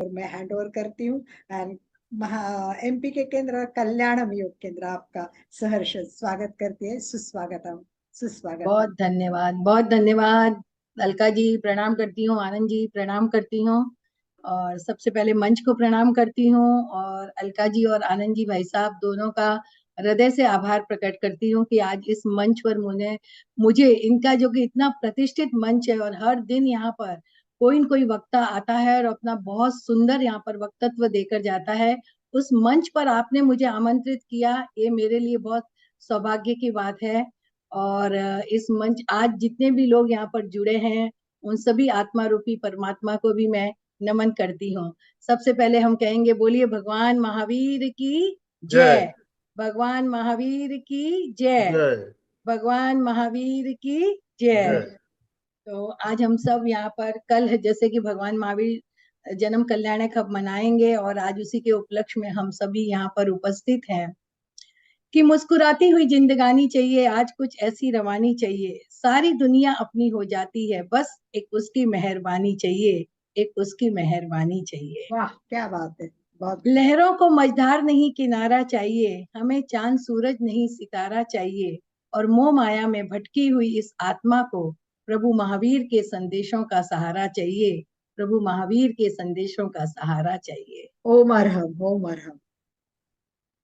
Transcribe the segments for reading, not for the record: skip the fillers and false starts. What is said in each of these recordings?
और मैं hand over करती हूँ। एंड एमपी के केंद्र कल्याणम योग केंद्र आपका सहर्ष स्वागत करती है। सुस्वागतम सुस्वागतम। बहुत धन्यवाद, बहुत धन्यवाद। अलका जी प्रणाम करती हूँ, आनंद जी प्रणाम करती हूँ। और सबसे पहले मंच को प्रणाम करती हूँ, और अलका जी और आनंद जी भाई साहब दोनों का हृदय से आभार प्रकट करती हूँ कि आज इस मंच पर मुझे मुझे इनका जो कि इतना प्रतिष्ठित मंच है, और हर दिन यहाँ पर कोई न कोई वक्ता आता है और अपना बहुत सुंदर यहाँ पर वक्तव्य देकर जाता है। उस मंच पर आपने मुझे आमंत्रित किया, ये मेरे लिए बहुत सौभाग्य की बात है। और इस मंच आज जितने भी लोग यहाँ पर जुड़े हैं, उन सभी आत्मा रूपी परमात्मा को भी मैं नमन करती हूँ। सबसे पहले हम कहेंगे, बोलिए भगवान महावीर की जय जय। भगवान महावीर की जय। जय भगवान महावीर की जय। जय। तो आज हम सब यहाँ पर, कल है जैसे कि भगवान महावीर जन्म कल्याणक हम मनाएंगे, और आज उसी के उपलक्ष्य में हम सभी यहाँ पर उपस्थित हैं कि मुस्कुराती हुई जिंदगानी चाहिए, आज कुछ ऐसी रवानी चाहिए, सारी दुनिया अपनी हो जाती है, बस एक उसकी मेहरबानी चाहिए, एक उसकी मेहरबानी चाहिए। वाह क्या बात है, बहुत। लहरों को मझधार नहीं किनारा चाहिए, हमें चांद सूरज नहीं सितारा चाहिए, और मोह माया में भटकी हुई इस आत्मा को प्रभु महावीर के संदेशों का सहारा चाहिए। प्रभु महावीर के संदेशों का सहारा चाहिए। ओम अरहम ओम अरहम।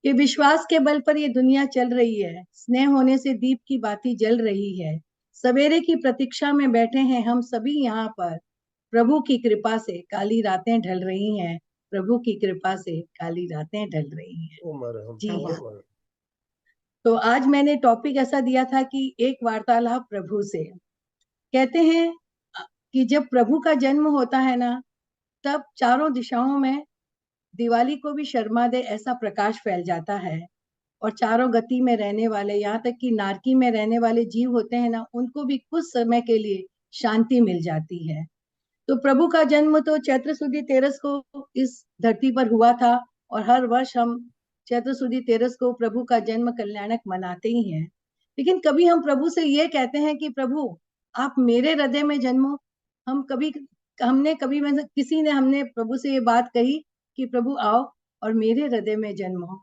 ये विश्वास के बल पर ये दुनिया चल रही है, स्नेह होने से दीप की बाती जल रही है, सवेरे की प्रतीक्षा में बैठे हैं हम सभी यहाँ पर, प्रभु की कृपा से काली रातें ढल रही हैं, प्रभु की कृपा से काली रातें ढल रही हैं। उमर हम जी हाँ। उमर। तो आज मैंने टॉपिक ऐसा दिया था कि एक वार्तालाप प्रभु से। कहते हैं कि जब प्रभु का जन्म होता है ना, तब चारों दिशाओं में दिवाली को भी शर्मा दे ऐसा प्रकाश फैल जाता है, और चारों गति में रहने वाले, यहाँ तक कि नारकी में रहने वाले जीव होते हैं ना, उनको भी कुछ समय के लिए शांति मिल जाती है। तो प्रभु का जन्म तो चैत्र सुदी 13 को इस धरती पर हुआ था, और हर वर्ष हम चैत्र सुदी 13 को प्रभु का जन्म कल्याणक मनाते ही हैं। लेकिन कभी हम प्रभु से ये कहते हैं कि प्रभु आप मेरे हृदय में जन्मो। हम कभी हमने कभी में किसी ने हमने प्रभु से ये बात कही कि प्रभु आओ और मेरे हृदय में जन्मो,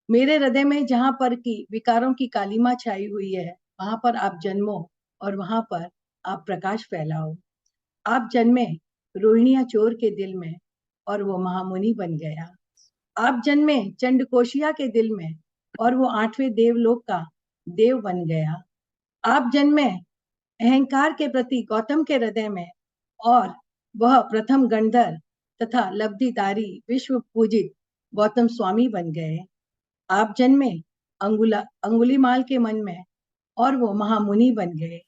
मेरे हृदय में जहां पर की विकारों की कालीमा छाई हुई है, वहां पर आप जन्मो, और वहां पर आप प्रकाश फैलाओ। आप जन्मे रोहिणिया चोर के दिल में, और वो महामुनि बन गया। आप जन्मे चंडकोशिया के दिल में, और वो 8वें देवलोक का देव बन गया। आप जन्मे अहंकार के प्रति गौतम के हृदय में, और वह प्रथम गंधर तथा लब्धिदारी विश्व पूजित गौतम स्वामी बन गए। आप जन्मे अंगुलीमाल के मन में, और वो महामुनि बन गए।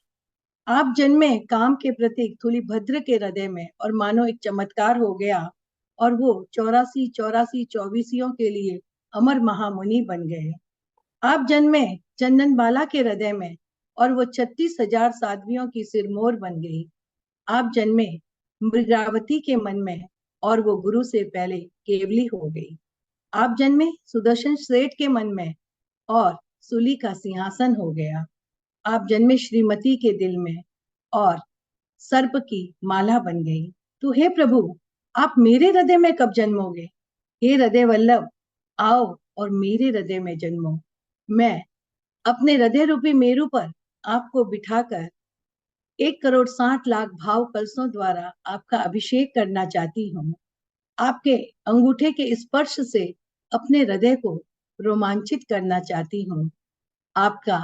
आप जन्मे काम के प्रतीक तुलिभद्र के हृदय में, और मानो एक चमत्कार हो गया, और वो 84 84 चौबीसियों के लिए अमर महामुनि बन गए। आप जन्मे चंदन बाला के हृदय में, और वो 36,000 साध्वियों की सिरमौर बन गई। आप जन्मे मृगावती के मन में, और वो गुरु से पहले केवली हो गई। आप जन्मे सुदर्शन सेठ के मन में, और सूली का सिंहासन हो गया। आप जन्मे श्रीमती के दिल में, और सर्प की माला बन गई। तो हे प्रभु आप मेरे हृदय में कब जन्मोगे? हे हृदय वल्लभ आओ और मेरे हृदय में जन्मो। मैं अपने हृदय रूपी मेरू पर आपको बिठाकर 1,60,00,000 भाव कलशों द्वारा आपका अभिषेक करना चाहती हूँ। आपके अंगूठे के स्पर्श से अपने हृदय को रोमांचित करना चाहती हूँ। आपका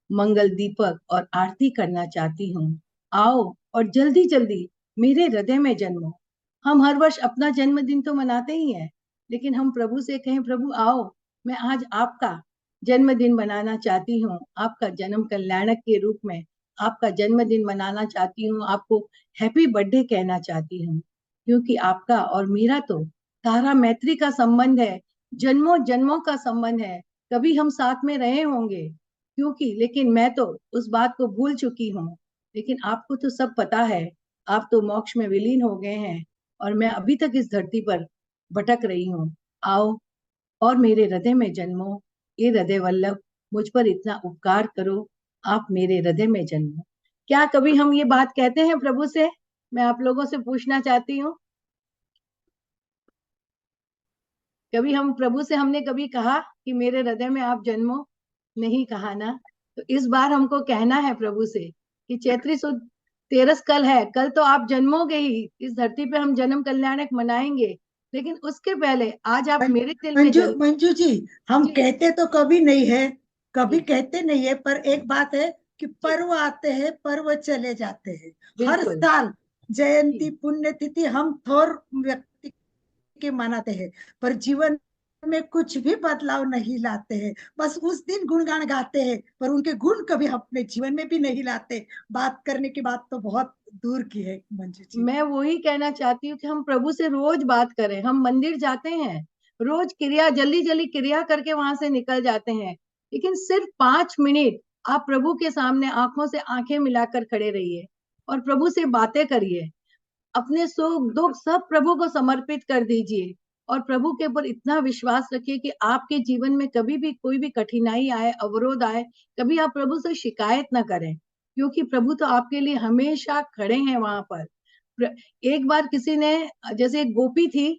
मंगल दीपक और आरती करना चाहती हूँ। आओ और जल्दी जल्दी मेरे हृदय में जन्मो। हम हर वर्ष अपना जन्मदिन तो मनाते ही हैं, लेकिन हम प्रभु से कहें प्रभु आओ, मैं आज आपका जन्मदिन मनाना चाहती हूँ, आपका जन्म कल्याणक के रूप में आपका जन्मदिन मनाना चाहती हूँ, आपको हैप्पी बर्थडे कहना चाहती हूँ। क्योंकि आपका और मेरा तो तारा मैत्री का संबंध है, जन्मों जन्मों का संबंध है। कभी हम साथ में रहे होंगे, क्योंकि लेकिन मैं तो उस बात को भूल चुकी हूँ, लेकिन आपको तो सब पता है। आप तो मोक्ष में विलीन हो गए हैं, और मैं अभी तक इस धरती पर भटक रही हूँ। आओ और मेरे हृदय में जन्मो। ये हृदय वल्लभ मुझ पर इतना उपकार करो, आप मेरे हृदय में जन्मो। क्या कभी हम ये बात कहते हैं प्रभु से? मैं आप लोगों से पूछना चाहती हूँ। कभी हम प्रभु से हमने कभी कहा कि मेरे हृदय में आप जन्मो? नहीं कहा ना। तो इस बार हमको कहना है प्रभु से कि चैत्री सुद तेरस कल है, कल तो आप जन्मोगे ही, इस धरती पे हम जन्म कल्याणक मनाएंगे, लेकिन उसके पहले आज आप मं- मेरे दिल में मंजू जन्म। मंजू जी, हम जी कहते तो कभी नहीं है, कभी जी कहते नहीं है, पर एक बात है कि जी पर्व आते हैं, पर्व चले जाते हैं। हर बिल्कुल। साल जयंती जी पुण्यतिथि हम थोर व्यक्ति के मनाते हैं, पर जीवन में कुछ भी बदलाव नहीं लाते हैं। बस उस दिन गुणगान गाते हैं, पर उनके गुण कभी अपने जीवन में भी नहीं लाते। बात करने की बात तो बहुत दूर की है मंजू जी। मैं वही कहना चाहती हूँ कि हम प्रभु से रोज बात करें। हम मंदिर जाते हैं, रोज क्रिया जल्दी जल्दी क्रिया करके वहां से निकल जाते हैं, लेकिन सिर्फ 5 मिनट आप प्रभु के सामने आंखों से आंखें मिलाकर खड़े रहिए और प्रभु से बातें करिए। अपने सुख दुख सब प्रभु को समर्पित कर दीजिए और प्रभु के ऊपर इतना विश्वास रखिए कि आपके जीवन में कभी भी कोई भी कठिनाई आए, अवरोध आए, कभी आप प्रभु से शिकायत ना करें, क्योंकि प्रभु तो आपके लिए हमेशा खड़े हैं वहां पर। एक बार किसी ने, जैसे एक गोपी थी,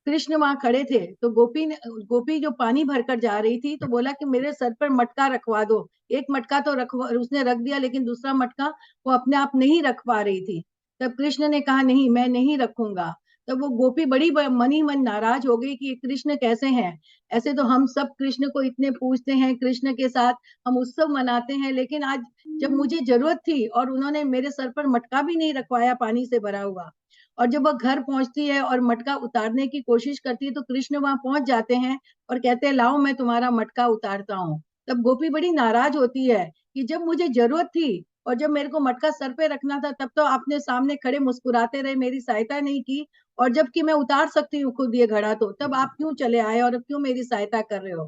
कृष्ण वहां खड़े थे, तो गोपी जो पानी भरकर जा रही थी, तो बोला कि मेरे सर पर मटका रखवा दो। एक मटका तो रखवा, उसने रख दिया, लेकिन दूसरा मटका वो अपने आप नहीं रख पा रही थी। तब कृष्ण ने कहा नहीं, मैं नहीं रखूंगा। तब वो गोपी बड़ी मन ही मन नाराज हो गई कि ये कृष्ण कैसे हैं। ऐसे तो हम सब कृष्ण को इतने पूजते हैं, कृष्ण के साथ हम उत्सव मनाते हैं, लेकिन आज जब मुझे जरूरत थी और उन्होंने मेरे सर पर मटका भी नहीं रखवाया पानी से भरा हुआ। और जब वह घर पहुंचती है और मटका उतारने की कोशिश करती है, तो कृष्ण वहां पहुंच जाते हैं और कहते हैं लाओ मैं तुम्हारा मटका उतारता हूँ। तब गोपी बड़ी नाराज होती है कि जब मुझे जरूरत थी और जब मेरे को मटका सर पे रखना था, तब तो आपने सामने खड़े मुस्कुराते रहे, मेरी सहायता नहीं की, और जबकि मैं उतार सकती हूँ खुद ये घड़ा, तो तब आप क्यों चले आए और क्यों मेरी सहायता कर रहे हो?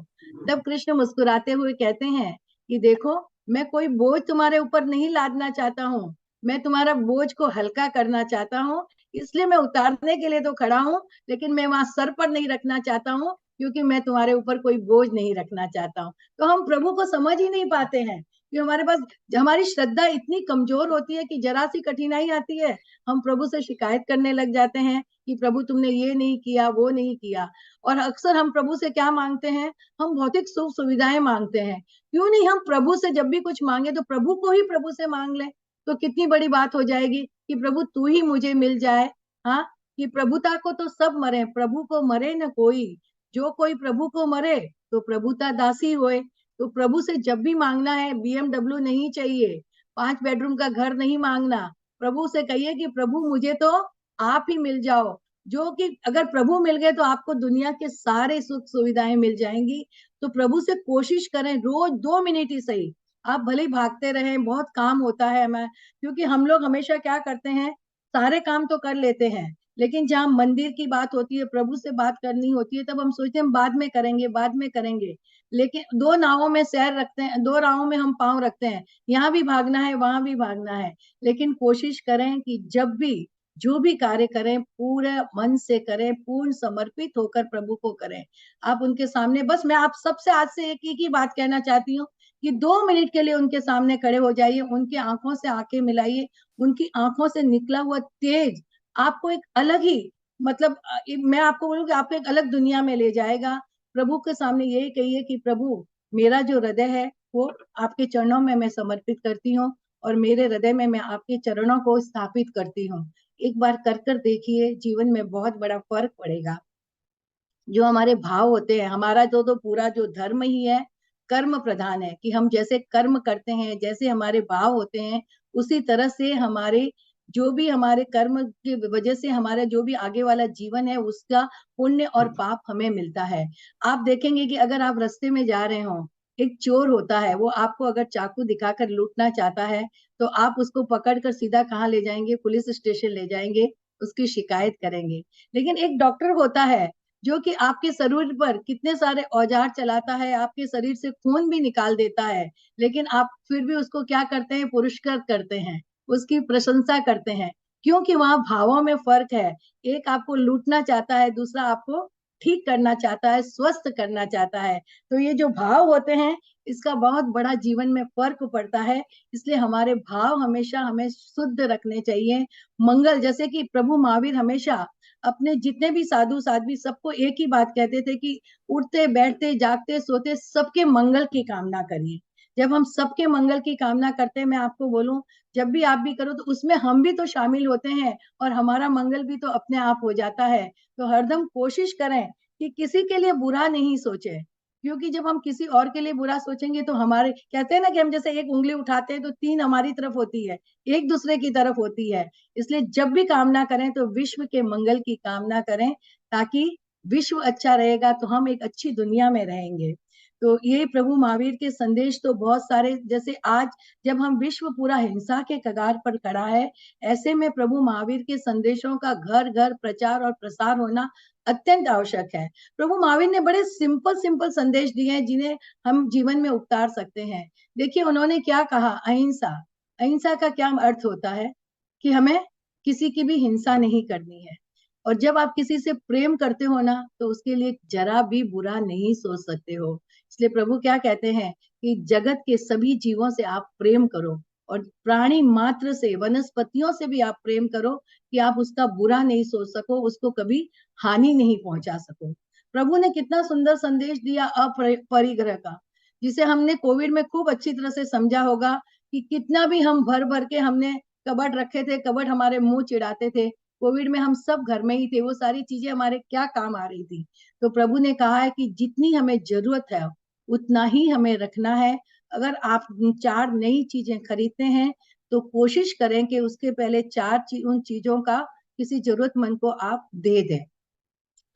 तब कृष्ण मुस्कुराते हुए कहते हैं कि देखो, मैं कोई बोझ तुम्हारे ऊपर नहीं लादना चाहता हूँ, मैं तुम्हारा बोझ को हल्का करना चाहता हूँ, इसलिए मैं उतारने के लिए तो खड़ा हूँ, लेकिन मैं वहां सर पर नहीं रखना चाहता हूँ, क्योंकि मैं तुम्हारे ऊपर कोई बोझ नहीं रखना चाहता हूँ। तो हम प्रभु को समझ ही नहीं पाते हैं कि हमारे पास, हमारी श्रद्धा इतनी कमजोर होती है कि जरा सी कठिनाई आती है, हम प्रभु से शिकायत करने लग जाते हैं कि प्रभु तुमने ये नहीं किया, वो नहीं किया। और अक्सर हम प्रभु से क्या मांगते हैं? हम भौतिक सुख सुविधाएं मांगते हैं। क्यों नहीं हम प्रभु से जब भी कुछ मांगे तो प्रभु को ही प्रभु से मांग ले, तो कितनी बड़ी बात हो जाएगी कि प्रभु तू ही मुझे मिल जाए। हाँ, कि प्रभुता को तो सब मरे, प्रभु को मरे न कोई, जो कोई प्रभु को मरे तो प्रभुता दासी होए। तो प्रभु से जब भी मांगना है, BMW नहीं चाहिए, 5 बेडरूम का घर नहीं मांगना, प्रभु से कहिए कि प्रभु मुझे तो आप ही मिल जाओ। जो कि अगर प्रभु मिल गए तो आपको दुनिया के सारे सुख सुविधाएं मिल जाएंगी। तो प्रभु से कोशिश करें, रोज 2 मिनट ही सही, आप भले ही भागते रहें, बहुत काम होता है हमें, क्योंकि हम लोग हमेशा क्या करते हैं, सारे काम तो कर लेते हैं, लेकिन जहाँ मंदिर की बात होती है, प्रभु से बात करनी होती है, तब हम सोचते हैं बाद में करेंगे, बाद में करेंगे। लेकिन दो नावों में सैर रखते हैं, दो राहों में हम पांव रखते हैं, यहाँ भी भागना है, वहां भी भागना है। लेकिन कोशिश करें कि जब भी जो भी कार्य करें, पूरे मन से करें, पूर्ण समर्पित होकर प्रभु को करें। आप उनके सामने, बस मैं आप सबसे आज से एक ही बात कहना चाहती हूँ कि 2 मिनट के लिए उनके सामने खड़े हो जाइए, उनकी आंखों से आंखें मिलाइए, उनकी आंखों से निकला हुआ तेज आपको एक अलग ही, मतलब मैं आपको बोलूं कि आपको एक अलग दुनिया में ले जाएगा। प्रभु के सामने यही कहिए कि प्रभु, मेरा जो हृदय है वो आपके चरणों में मैं समर्पित करती हूँ, और मेरे हृदय में मैं आपके चरणों को स्थापित करती हूँ। एक बार कर कर देखिए, जीवन में बहुत बड़ा फर्क पड़ेगा। जो हमारे भाव होते हैं, हमारा तो पूरा जो धर्म ही है कर्म प्रधान है, कि हम जैसे कर्म करते हैं, जैसे हमारे भाव होते हैं, उसी तरह से हमारे जो भी हमारे कर्म की वजह से हमारा जो भी आगे वाला जीवन है, उसका पुण्य और पाप हमें मिलता है। आप देखेंगे कि अगर आप रास्ते में जा रहे हो, एक चोर होता है, वो आपको अगर चाकू दिखाकर लूटना चाहता है, तो आप उसको पकड़कर सीधा कहाँ ले जाएंगे? पुलिस स्टेशन ले जाएंगे, उसकी शिकायत करेंगे। लेकिन एक डॉक्टर होता है जो कि आपके शरीर पर कितने सारे औजार चलाता है, आपके शरीर से खून भी निकाल देता है, लेकिन आप फिर भी उसको क्या करते हैं? पुरस्कृत करते हैं, उसकी प्रशंसा करते हैं, क्योंकि वहां भावों में फर्क है। एक आपको लूटना चाहता है, दूसरा आपको ठीक करना चाहता है, स्वस्थ करना चाहता है। तो ये जो भाव होते हैं, इसका बहुत बड़ा जीवन में फर्क पड़ता है। इसलिए हमारे भाव हमेशा हमें शुद्ध रखने चाहिए। मंगल, जैसे कि प्रभु महावीर हमेशा अपने जितने भी साधु साध्वी सबको एक ही बात कहते थे कि उठते बैठते जागते सोते सबके मंगल की कामना करिए। जब हम सबके मंगल की कामना करते हैं, मैं आपको बोलूं, जब भी आप भी करो तो उसमें हम भी तो शामिल होते हैं और हमारा मंगल भी तो अपने आप हो जाता है। तो हरदम कोशिश करें कि किसी के लिए बुरा नहीं सोचे, क्योंकि जब हम किसी और के लिए बुरा सोचेंगे तो हमारे, कहते हैं ना कि हम जैसे एक उंगली उठाते हैं तो तीन हमारी तरफ होती है, एक दूसरे की तरफ होती है। इसलिए जब भी कामना करें तो विश्व के मंगल की कामना करें, ताकि विश्व अच्छा रहेगा तो हम एक अच्छी दुनिया में रहेंगे। तो ये प्रभु महावीर के संदेश तो बहुत सारे, जैसे आज जब हम विश्व पूरा हिंसा के कगार पर खड़ा है, ऐसे में प्रभु महावीर के संदेशों का घर घर प्रचार और प्रसार होना अत्यंत आवश्यक है। प्रभु महावीर ने बड़े सिंपल सिंपल संदेश दिए हैं जिन्हें हम जीवन में उतार सकते हैं। देखिए उन्होंने क्या कहा, अहिंसा। अहिंसा का क्या अर्थ होता है कि हमें किसी की भी हिंसा नहीं करनी है, और जब आप किसी से प्रेम करते हो ना तो उसके लिए जरा भी बुरा नहीं सोच सकते हो। इसलिए प्रभु क्या कहते हैं कि जगत के सभी जीवों से आप प्रेम करो, और प्राणी मात्र से, वनस्पतियों से भी आप प्रेम करो, कि आप उसका बुरा नहीं सोच सको, उसको कभी हानि नहीं पहुंचा सको। प्रभु ने कितना सुंदर संदेश दिया अपरिग्रह का, जिसे हमने कोविड में खूब अच्छी तरह से समझा होगा कि कितना भी हम भर भर के हमने कबर्ड रखे थे, कबर्ड हमारे मुंह चिढ़ाते थे। कोविड में हम सब घर में ही थे, वो सारी चीजें हमारे क्या काम आ रही थी। तो प्रभु ने कहा है कि जितनी हमें जरूरत है उतना ही हमें रखना है। अगर आप 4 नई चीजें खरीदते हैं तो कोशिश करें कि उसके पहले उन चीजों का किसी जरूरतमंद को आप दे दें।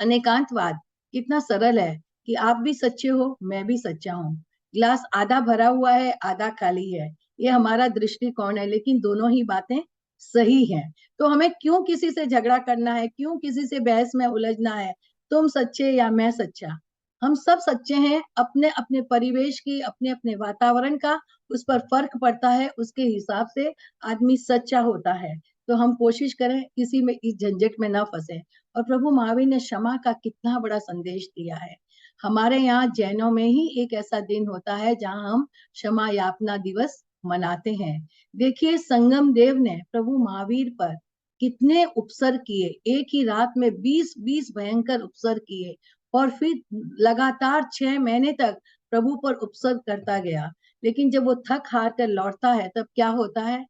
अनेकांतवाद कितना सरल है कि आप भी सच्चे हो, मैं भी सच्चा हूँ। गिलास आधा भरा हुआ है, आधा खाली है, ये हमारा दृष्टिकोण है, लेकिन दोनों ही बातें सही हैं। तो हमें क्यों किसी से झगड़ा करना है, क्यों किसी से बहस में उलझना है, तुम सच्चे या मैं सच्चा। हम सब सच्चे हैं। अपने अपने परिवेश की, अपने अपने वातावरण का उस पर फर्क पड़ता है, उसके हिसाब से आदमी सच्चा होता है। तो हम कोशिश करें किसी में इस झंझट में ना फंसे। और प्रभु महावीर ने क्षमा का कितना बड़ा संदेश दिया है। हमारे यहाँ जैनों में ही एक ऐसा दिन होता है जहाँ हम क्षमा यापना दिवस मनाते हैं। देखिए संगम देव ने प्रभु महावीर पर कितने उपसर्ग किए, एक ही रात में 20-20 भयंकर उपसर्ग किए, और फिर लगातार 6 महीने तक प्रभु पर उपसर्ग करता गया। लेकिन जब वो थक हार कर लौटता है तब क्या होता है,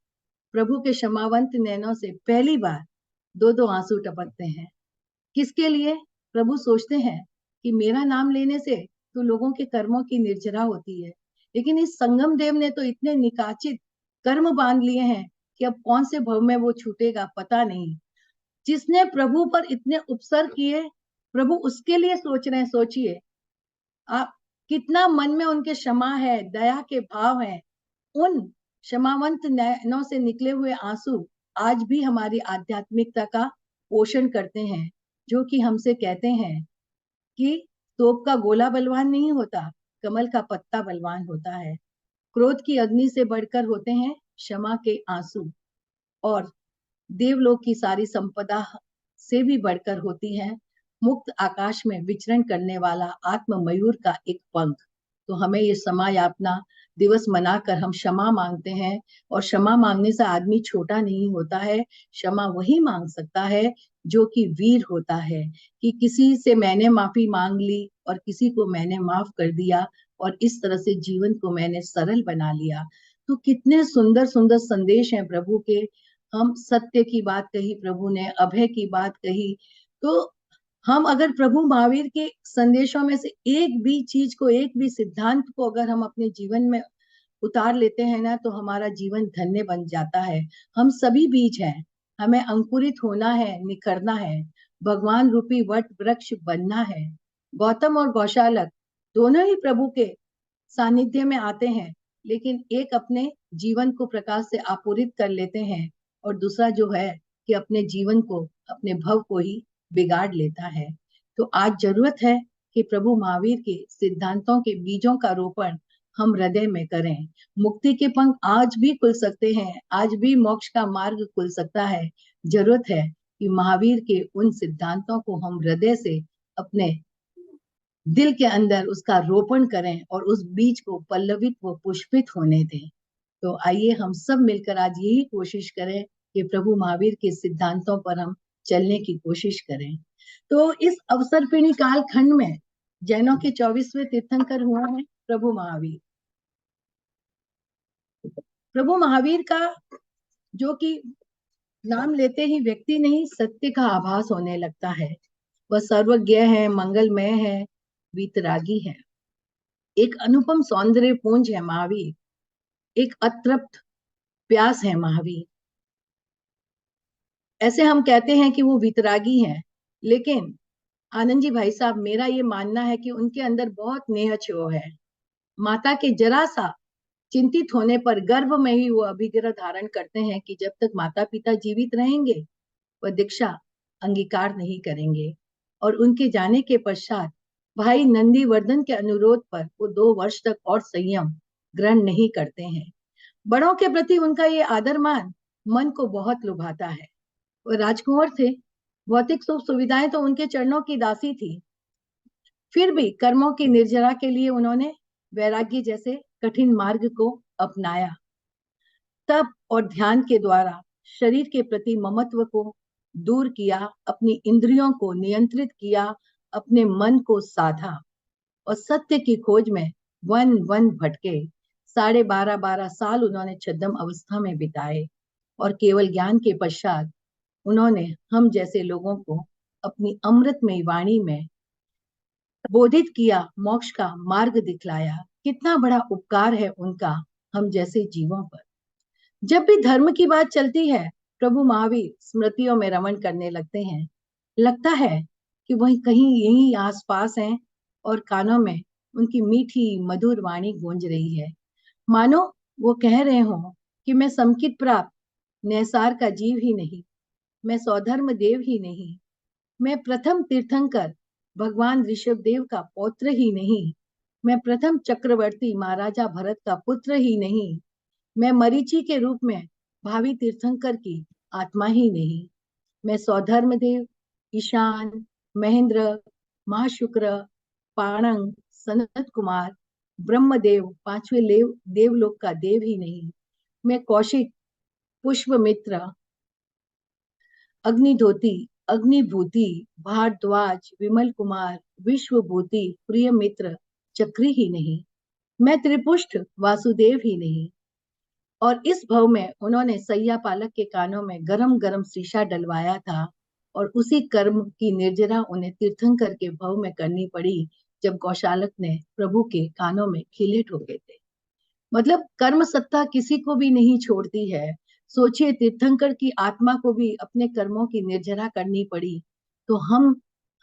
प्रभु के क्षमावंत नैनों से पहली बार 2-2 आंसू टपकते हैं। किसके लिए? प्रभु सोचते हैं कि मेरा नाम लेने से तो लोगों के कर्मों की निर्जरा होती है, लेकिन इस संगम देव ने तो इतने निकाचित कर्म बांध लिए हैं कि अब कौन से भव में वो छूटेगा पता नहीं। जिसने प्रभु पर इतने उपसर्ग किए, प्रभु उसके लिए सोच रहे हैं। सोचिए आप, कितना मन में उनके क्षमा है, दया के भाव है। उन क्षमावंत नयनों से निकले हुए आंसू आज भी हमारी आध्यात्मिकता का पोषण करते हैं, जो कि हमसे कहते हैं कि तोप का गोला बलवान नहीं होता, कमल का पत्ता बलवान होता है। क्रोध की अग्नि से बढ़कर होते हैं क्षमा के आंसू, और देवलोक की सारी संपदा से भी बढ़कर होती है मुक्त आकाश में विचरण करने वाला आत्म मयूर का एक पंख। तो हमें ये क्षमा यापना दिवस मनाकर हम क्षमा मांगते हैं, और क्षमा मांगने से आदमी छोटा नहीं होता है। क्षमा वही मांग सकता है जो कि वीर होता है, कि किसी से मैंने माफी मांग ली और किसी को मैंने माफ कर दिया, और इस तरह से जीवन को मैंने सरल बना लिया। तो कितने सुंदर सुंदर संदेश हैं प्रभु के। हम सत्य की बात कही प्रभु ने, अभय की बात कही। तो हम अगर प्रभु महावीर के संदेशों में से एक भी चीज को, एक भी सिद्धांत को अगर हम अपने जीवन में उतार लेते हैं ना, तो हमारा जीवन धन्य बन जाता है। हम सभी बीज हैं, हमें अंकुरित होना है, निखरना है, भगवान रूपी वट वृक्ष बनना है। गौतम और गौशालक दोनों ही प्रभु के सानिध्य में आते हैं, लेकिन एक अपने जीवन को प्रकाश से आपूरित कर लेते हैं, और दूसरा जो है कि अपने जीवन को, अपने भव को ही बिगाड़ लेता है। तो आज जरूरत है कि प्रभु महावीर के सिद्धांतों के बीजों का रोपण हम हृदय में करें। मुक्ति के पंख आज भी खुल सकते हैं, आज भी मोक्ष का मार्ग खुल सकता है। जरूरत है कि महावीर के उन सिद्धांतों को हम हृदय से अपने दिल के अंदर उसका रोपण करें, और उस बीज को पल्लवित व पुष्पित होने दें। तो आइए हम सब मिलकर आज यही कोशिश करें कि प्रभु महावीर के सिद्धांतों पर हम चलने की कोशिश करें। तो इस अवसरपीढ़ी काल खंड में जैनों के 24वें तीर्थंकर हुआ है प्रभु महावीर। प्रभु महावीर का जो कि नाम लेते ही व्यक्ति नहीं सत्य का आभास होने लगता है। वह सर्वज्ञ है, मंगलमय है, वीतरागी है, एक अनुपम सौंदर्य पुंज है महावीर, एक अतृप्त प्यास है महावीर। ऐसे हम कहते हैं कि वो वीतरागी हैं, लेकिन आनंद जी भाई साहब, मेरा ये मानना है कि उनके अंदर बहुत नेह छो है। माता के जरा सा चिंतित होने पर गर्भ में ही वो अभिग्रह धारण करते हैं कि जब तक माता पिता जीवित रहेंगे वह दीक्षा अंगीकार नहीं करेंगे। और उनके जाने के पश्चात भाई नंदीवर्धन के अनुरोध पर वो 2 वर्ष तक और संयम ग्रहण नहीं करते हैं। बड़ों के प्रति उनका ये आदर मान मन को बहुत लुभाता है। वो राजकुंवर थे, भौतिक सुख सुविधाएं तो उनके चरणों की दासी थी, फिर भी कर्मों की निर्जरा के लिए उन्होंने वैराग्य जैसे कठिन मार्ग को अपनाया। तप और ध्यान के द्वारा शरीर के प्रति ममत्व को दूर किया, अपनी इंद्रियों को नियंत्रित किया, अपने मन को साधा और सत्य की खोज में वन वन भटके। 12.5 साल उन्होंने छद्म अवस्था में बिताए और केवल ज्ञान के पश्चात उन्होंने हम जैसे लोगों को अपनी अमृतमयी वाणी में बोधित किया, मोक्ष का मार्ग दिखलाया। कितना बड़ा उपकार है उनका हम जैसे जीवों पर। जब भी धर्म की बात चलती है प्रभु महावीर स्मृतियों में रमण करने लगते हैं। लगता है कि वही कहीं यहीं आसपास हैं और कानों में उनकी मीठी मधुर वाणी गूंज रही है, मानो वो कह रहे हो कि मैं समकित प्राप्त नैसार का जीव ही नहीं, मैं सौधर्म देव ही नहीं, मैं प्रथम तीर्थंकर भगवान ऋषभदेव का पौत्र ही नहीं, मैं प्रथम चक्रवर्ती महाराजा भरत का पुत्र ही नहीं, मैं मरीचि के रूप में भावी तीर्थंकर की आत्मा ही नहीं, मैं सौधर्म देव, ईशान, महेंद्र, महाशुक्र, पाणंग, सनत कुमार, ब्रह्मदेव, 5वें देवलोक का देव ही नहीं, मैं कौशिक, पुष्पमित्र, अग्निधोती, अग्निभूति, भारद्वाज, विमल कुमार, विश्वभूति, प्रिय मित्र, चक्री ही नहीं, मैं त्रिपुष्ट वासुदेव ही नहीं। और इस भव में उन्होंने सैया पालक के कानों में गरम गरम शीशा डलवाया था और उसी कर्म की निर्जरा उन्हें तीर्थंकर के भव में करनी पड़ी जब गौशालक ने प्रभु के कानों में खिले ठोके थे। मतलब कर्म सत्ता किसी को भी नहीं छोड़ती है। सोचिए, तीर्थंकर की आत्मा को भी अपने कर्मों की निर्जरा करनी पड़ी, तो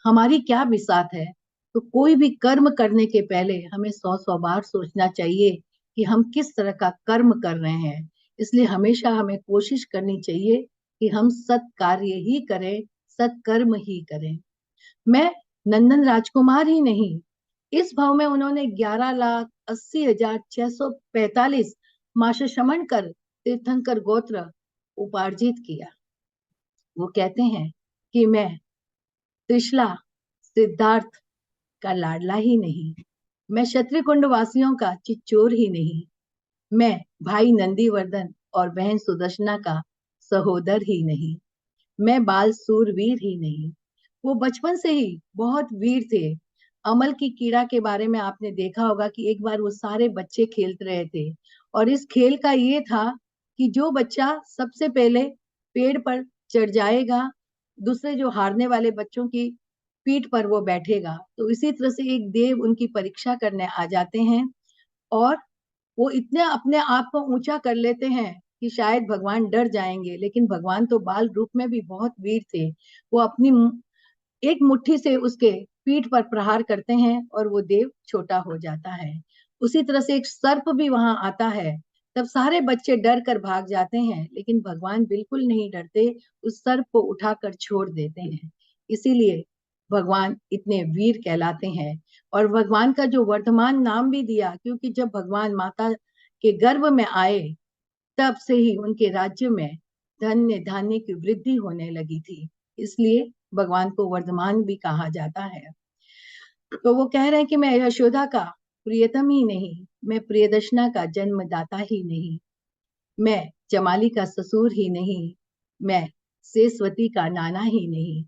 हमारी क्या बिसात है। तो कोई भी कर्म करने के पहले हमें 100 बार सोचना चाहिए कि हम किस तरह का कर्म कर रहे हैं। इसलिए हमेशा हमें कोशिश करनी चाहिए कि हम सत् कार्य ही करें, सत्कर्म ही करें। मैं नंदन राजकुमार ही नहीं, इस भाव में उन्होंने 11,80,645 मास शमन कर तीर्थंकर गोत्र उपार्जित किया। वो कहते हैं कि मैं त्रिशला सिद्धार्थ का लाडला ही नहीं, मैं क्षत्रिकुंड वासियों का चिच्चोर ही नहीं, मैं भाई नंदीवर्धन और बहन सुदर्शना का सहोदर ही नहीं, मैं बाल सूरवीर ही नहीं। वो बचपन से ही बहुत वीर थे। अमल की कीड़ा के बारे में आपने देखा होगा कि एक बार वो सारे बच्चे खेल रहे थे और इस खेल का ये था कि जो बच्चा सबसे पहले पेड़ पर चढ़ जाएगा, दूसरे जो हारने वाले बच्चों की पीठ पर वो बैठेगा। तो इसी तरह से एक देव उनकी परीक्षा करने आ जाते हैं और वो इतने अपने आप को ऊंचा कर लेते हैं कि शायद भगवान डर जाएंगे, लेकिन भगवान तो बाल रूप में भी बहुत वीर थे। वो अपनी एक मुट्ठी से उसके पीठ पर प्रहार करते हैं और वो देव छोटा हो जाता है। उसी तरह से एक सर्प भी वहां आता है, तब सारे बच्चे डर कर भाग जाते हैं, लेकिन भगवान बिल्कुल नहीं डरते, उस सर्प को उठाकर छोड़ देते हैं। इसीलिए भगवान इतने वीर कहलाते हैं। और भगवान का जो वर्धमान नाम भी दिया, क्योंकि जब भगवान माता के गर्भ में आए तब से ही उनके राज्य में धन्य धान्य की वृद्धि होने लगी थी, इसलिए भगवान को वर्धमान भी कहा जाता है। तो वो कह रहे हैं कि मैं यशोदा का प्रियतम ही नहीं, मैं प्रियदर्शना का जन्मदाता ही नहीं, मैं जमाली का ससुर ही नहीं, मैं सेस्वती का नाना ही नहीं।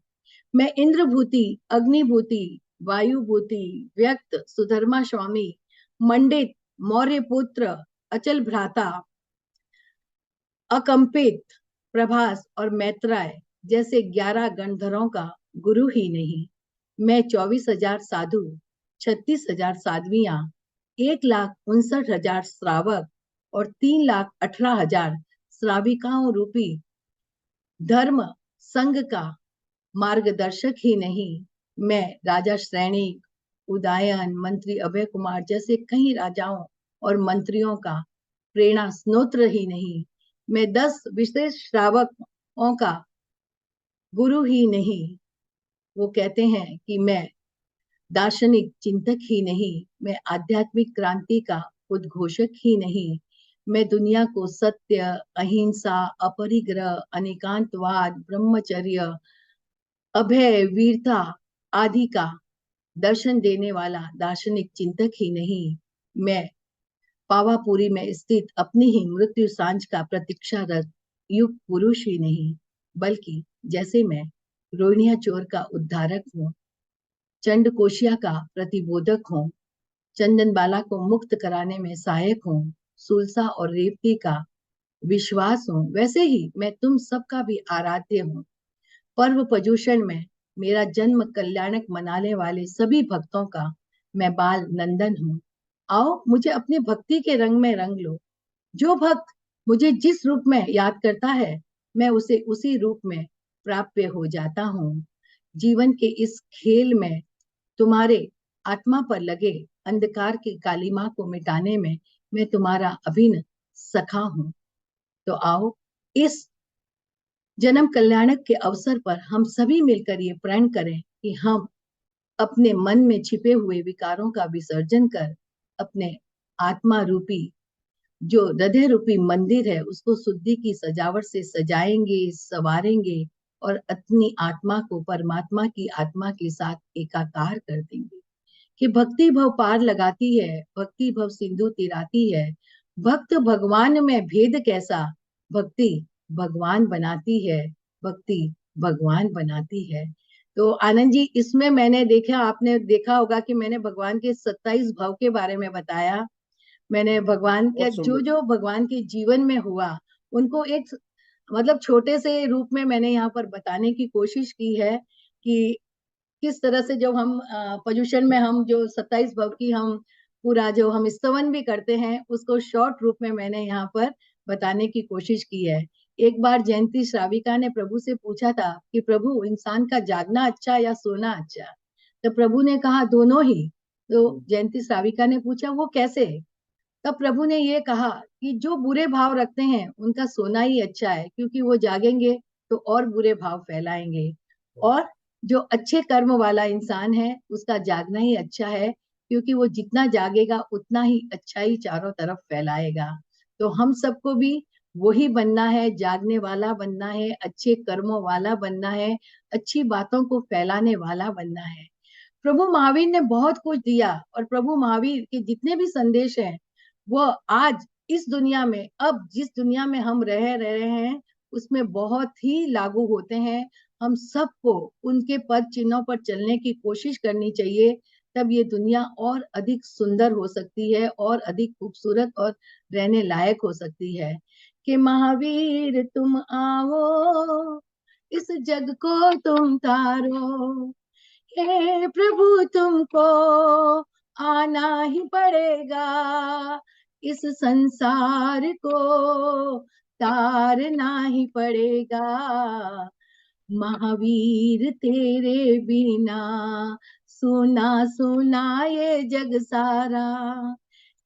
मैं इंद्रभूति, अग्निभूति, वायुभूति, व्यक्त, सुधर्मा स्वामी, मंडित, मौर्य पुत्र, अचल भ्राता, अकंपित, प्रभास और मैत्राय जैसे 11 गणधरों का गुरु ही नहीं। मैं 24,000 साधु, 36,000 साध्वियां, 1,59,000 श्रावक और 3,18,000 श्राविकाओं रूपी धर्म संघ का मार्गदर्शक ही नहीं। मैं राजा श्रेणी, उदयन, मंत्री अभय कुमार जैसे कई राजाओं और मंत्रियों का प्रेरणा स्रोत्र ही नहीं। मैं 10 विशेष श्रावकों का गुरु ही नहीं। वो कहते हैं कि मैं दार्शनिक चिंतक ही नहीं, मैं आध्यात्मिक क्रांति का उद्घोषक ही नहीं। मैं दुनिया को सत्य, अहिंसा, अपरिग्रह, अनेकांतवाद, ब्रह्मचर्य, अभय, वीरता आदि का दर्शन देने वाला दार्शनिक चिंतक ही नहीं। मैं पावापुरी में स्थित अपनी ही मृत्यु सांझ का प्रतीक्षारत युग पुरुष ही नहीं, बल्कि जैसे मैं रोहिणिया चोर का उद्धारक हूँ, चंडकोशिया का प्रतिबोधक हूँ, चंदन बाला को मुक्त कराने में सहायक हूँ, सुलसा और रेवती का विश्वास हूँ, वैसे ही मैं तुम सबका भी आराध्य हूँ। पर्व पर्युषण में मेरा जन्म कल्याणक मनाने वाले सभी भक्तों का मैं बाल नंदन हूँ। आओ मुझे अपने भक्ति के रंग में रंग लो। जो भक्त मुझे जिस रूप में याद करता है, मैं उसे उसी रूप में प्राप्य हो जाता हूँ। जीवन के इस खेल में तुम्हारे आत्मा पर लगे अंधकार की कालिमा को मिटाने में मैं तुम्हारा अभिन्न सखा हूँ। तो आओ इस जन्म कल्याणक के अवसर पर हम सभी मिलकर ये प्रण करें कि हम अपने मन में छिपे हुए विकारों का विसर्जन कर अपने आत्मा रूपी जो हृदय रूपी मंदिर है उसको शुद्धि की सजावट से सजाएंगे, संवारेंगे और अपनी आत्मा को परमात्मा की आत्मा के साथ एकाकार कर देंगे। कि भक्ति भव पार लगाती है, भक्ति भव सिंधु तिराती है, भक्त भगवान में भेद कैसा, भक्ति भगवान बनाती है, भक्ति भगवान बनाती है। तो आनंद जी, इसमें मैंने देखा, आपने देखा होगा कि मैंने भगवान के 27 भाव के बारे में बताया। मैंने भगवान के जो जो भगवान के जीवन में हुआ उनको एक मतलब छोटे से रूप में मैंने यहाँ पर बताने की कोशिश की है कि किस तरह से जो हम पर्युषण में हम जो 27 भव की हम पूरा जो हम स्तवन भी करते हैं उसको शॉर्ट रूप में मैंने यहाँ पर बताने की कोशिश की है। एक बार जयंती श्राविका ने प्रभु से पूछा था कि प्रभु इंसान का जागना अच्छा या सोना अच्छा, तो प्रभु ने कहा दोनों ही। तो जयंती श्राविका ने पूछा वो कैसे, तब प्रभु ने ये कहा कि जो बुरे भाव रखते हैं उनका सोना ही अच्छा है, क्योंकि वो जागेंगे तो और बुरे भाव फैलाएंगे, और जो अच्छे कर्म वाला इंसान है उसका जागना ही अच्छा है, क्योंकि वो जितना जागेगा उतना ही अच्छाई चारों तरफ फैलाएगा। तो हम सबको भी वही बनना है, जागने वाला बनना है, अच्छे कर्मों वाला बनना है, अच्छी बातों को फैलाने वाला बनना है। प्रभु महावीर ने बहुत कुछ दिया, और प्रभु महावीर के जितने भी संदेश हैं वो आज इस दुनिया में, अब जिस दुनिया में हम रह रहे हैं उसमें बहुत ही लागू होते हैं। हम सबको उनके पद चिन्हों पर चलने की कोशिश करनी चाहिए, तब ये दुनिया और अधिक सुंदर हो सकती है और अधिक खूबसूरत और रहने लायक हो सकती है। कि महावीर तुम आओ, इस जग को तुम तारो, हे प्रभु तुमको आना ही पड़ेगा, इस संसार को तारना ही पड़ेगा। महावीर तेरे बिना सुना सुना ये जग सारा,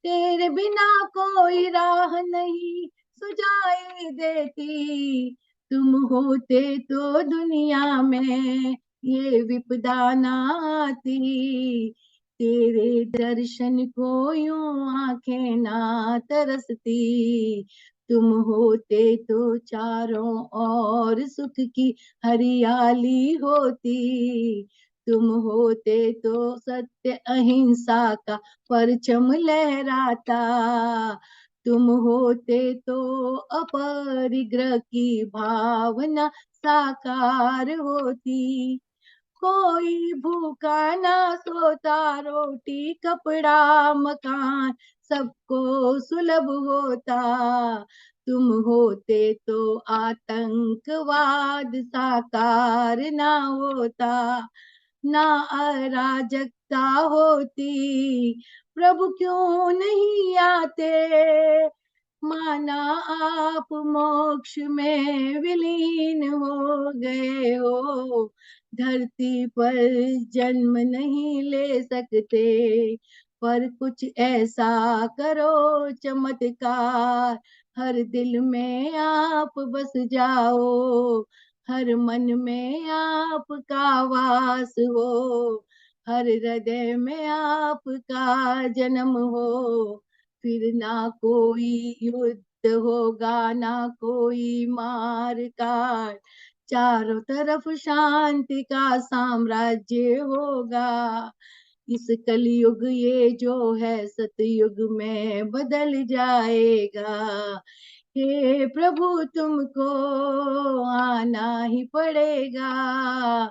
तेरे बिना कोई राह नहीं सुझाई देती, तुम होते तो दुनिया में ये विपदा ना आती, तेरे दर्शन को यूं आंखें ना तरसती, तुम होते तो चारों ओर सुख की हरियाली होती, तुम होते तो सत्य अहिंसा का परचम लहराता, तुम होते तो अपरिग्रह की भावना साकार होती। कोई भूखा ना सोता, रोटी कपड़ा मकान सबको सुलभ होता। तुम होते तो आतंकवाद साकार ना होता, ना अराजकता होती। प्रभु क्यों नहीं आते, माना आप मोक्ष में विलीन हो गए हो। धरती पर जन्म नहीं ले सकते, पर कुछ ऐसा करो चमत्कार, हर दिल में आप बस जाओ, हर मन में आपका वास हो, हर हृदय में आपका जन्म हो। फिर ना कोई युद्ध होगा, ना कोई मार काट, चारों तरफ शांति का साम्राज्य होगा। इस कलयुग ये जो है सतयुग में बदल जाएगा। हे प्रभु तुमको आना ही पड़ेगा,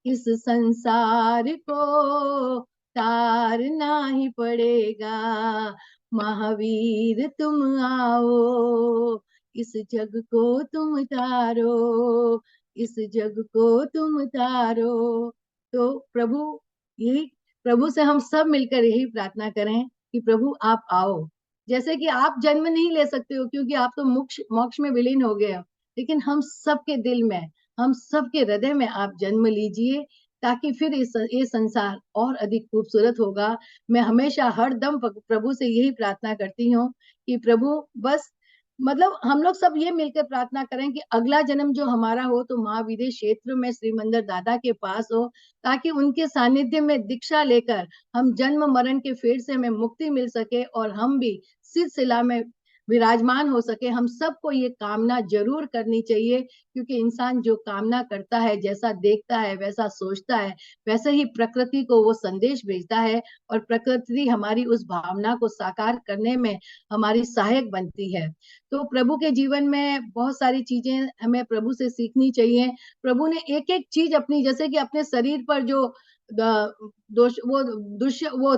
इस संसार को तारना ही पड़ेगा। महावीर तुम आओ, इस जग को तुम तारो, इस जग को तुम तारो। तो प्रभु, यही प्रभु से हम सब मिलकर यही प्रार्थना करें कि प्रभु आप आओ। जैसे कि आप जन्म नहीं ले सकते हो क्योंकि आप तो मोक्ष मोक्ष में विलीन हो गए हो, लेकिन हम सबके दिल में, हम सबके हृदय में आप जन्म लीजिए, ताकि फिर ये संसार और अधिक खूबसूरत होगा। मैं हमेशा हर दम प्रभु से यही प्रार्थना करती हूँ कि प्रभु बस मतलब हम लोग सब ये मिलकर प्रार्थना करें कि अगला जन्म जो हमारा हो तो महाविदेश क्षेत्र में श्री मंदिर दादा के पास हो, ताकि उनके सानिध्य में दीक्षा लेकर हम जन्म मरण के फेर से हमें मुक्ति मिल सके और हम भी सिलसिला में विराजमान हो सके। हम सबको ये कामना जरूर करनी चाहिए, क्योंकि इंसान जो कामना करता है, जैसा देखता है वैसा सोचता है, वैसे ही प्रकृति को वो संदेश भेजता है, और प्रकृति हमारी उस भावना को साकार करने में हमारी सहायक बनती है। तो प्रभु के जीवन में बहुत सारी चीजें हमें प्रभु से सीखनी चाहिए। प्रभु ने एक एक चीज अपनी, जैसे कि अपने शरीर पर जो वो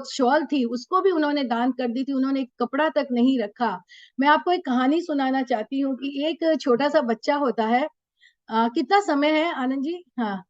शॉल थी उसको भी उन्होंने दान कर दी थी, उन्होंने एक कपड़ा तक नहीं रखा। मैं आपको एक कहानी सुनाना चाहती हूँ कि एक छोटा सा बच्चा होता है। कितना समय है आनंद जी? हाँ,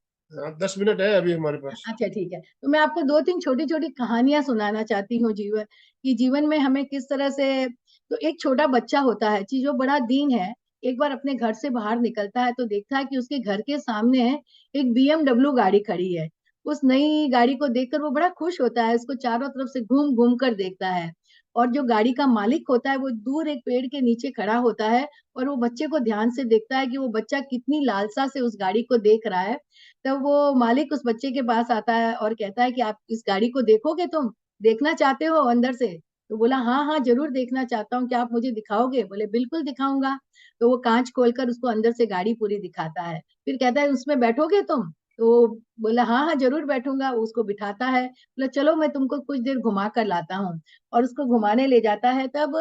10 मिनट है अभी हमारे पास। अच्छा ठीक है। तो मैं आपको दो तीन छोटी छोटी कहानियां सुनाना चाहती हूँ जीवन में हमें किस तरह से। तो एक छोटा बच्चा होता है जो बड़ा दीन है। एक बार अपने घर से बाहर निकलता है तो देखता है कि उसके घर के सामने एक BMW गाड़ी खड़ी है। उस नई गाड़ी को देखकर वो बड़ा खुश होता है, उसको चारों तरफ से घूम घूम कर देखता है। और जो गाड़ी का मालिक होता है वो दूर एक पेड़ के नीचे खड़ा होता है, और वो बच्चे को ध्यान से देखता है कि वो बच्चा कितनी लालसा से उस गाड़ी को देख रहा है। तब वो मालिक उस बच्चे के पास आता है और कहता है कि आप इस गाड़ी को देखोगे, तुम देखना चाहते हो अंदर से? तो बोला हाँ हाँ जरूर देखना चाहता हूँ, क्या आप मुझे दिखाओगे? बोले बिल्कुल दिखाऊंगा। तो वो कांच खोलकर उसको अंदर से गाड़ी पूरी दिखाता है, फिर कहता है उसमें बैठोगे तुम? तो बोला हाँ हाँ जरूर बैठूंगा। उसको बिठाता है, बोला चलो मैं तुमको कुछ देर घुमा कर लाता हूँ, और उसको घुमाने ले जाता है। तब